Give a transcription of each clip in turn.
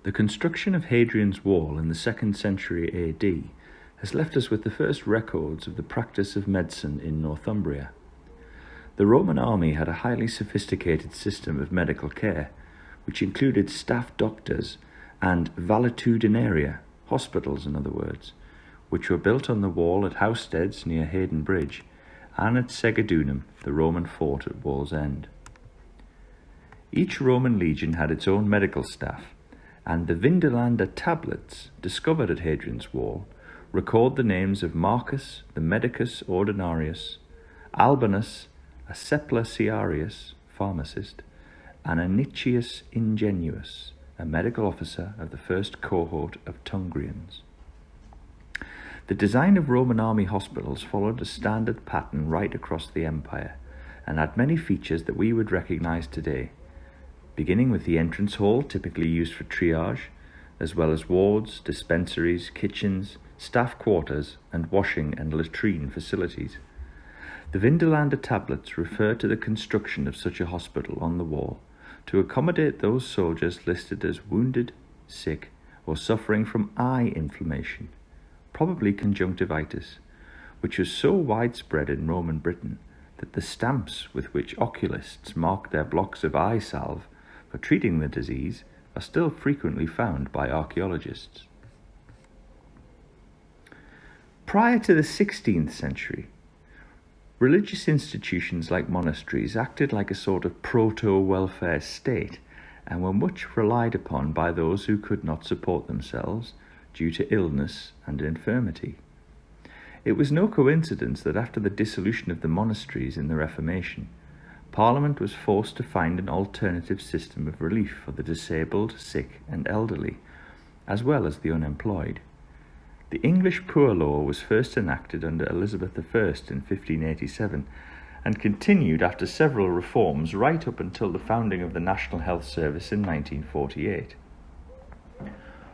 The construction of Hadrian's Wall in the 2nd century AD has left us with the first records of the practice of medicine in Northumbria. The Roman army had a highly sophisticated system of medical care, which included staff doctors and valetudinaria, hospitals in other words, which were built on the wall at Housesteads near Haydon Bridge and at Segedunum, the Roman fort at Wall's End. Each Roman legion had its own medical staff, and the Vindelander tablets discovered at Hadrian's Wall record the names of Marcus, the medicus ordinarius, Albanus, a sepulchrius, pharmacist, and Anicius Ingenuus, a medical officer of the first cohort of Tungrians. The design of Roman army hospitals followed a standard pattern right across the empire, and had many features that we would recognize today, beginning with the entrance hall typically used for triage, as well as wards, dispensaries, kitchens, staff quarters, and washing and latrine facilities. The Vindelander tablets refer to the construction of such a hospital on the wall to accommodate those soldiers listed as wounded, sick, or suffering from eye inflammation, probably conjunctivitis, which was so widespread in Roman Britain that the stamps with which oculists marked their blocks of eye salve for treating the disease are still frequently found by archaeologists. Prior to the 16th century, religious institutions like monasteries acted like a sort of proto-welfare state and were much relied upon by those who could not support themselves due to illness and infirmity. It was no coincidence that after the dissolution of the monasteries in the Reformation, Parliament was forced to find an alternative system of relief for the disabled, sick, and elderly, as well as the unemployed. The English Poor Law was first enacted under Elizabeth I in 1587 and continued after several reforms right up until the founding of the National Health Service in 1948.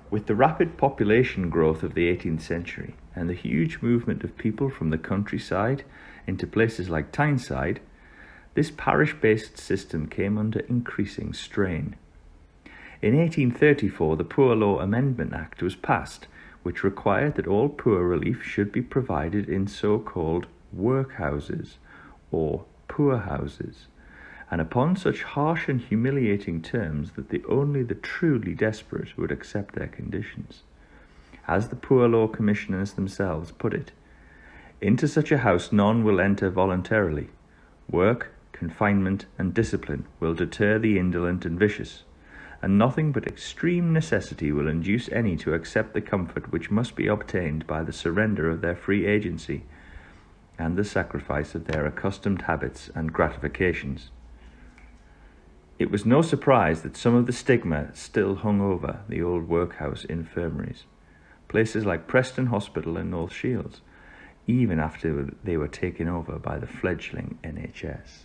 With the rapid population growth of the 18th century and the huge movement of people from the countryside into places like Tyneside, this parish-based system came under increasing strain. In 1834, the Poor Law Amendment Act was passed, which required that all poor relief should be provided in so-called workhouses or poorhouses, and upon such harsh and humiliating terms that only the truly desperate would accept their conditions. As the Poor Law Commissioners themselves put it, "Into such a house none will enter voluntarily. Work, confinement, and discipline will deter the indolent and vicious, and nothing but extreme necessity will induce any to accept the comfort which must be obtained by the surrender of their free agency and the sacrifice of their accustomed habits and gratifications." It was no surprise that some of the stigma still hung over the old workhouse infirmaries, places like Preston Hospital and North Shields, even after they were taken over by the fledgling NHS.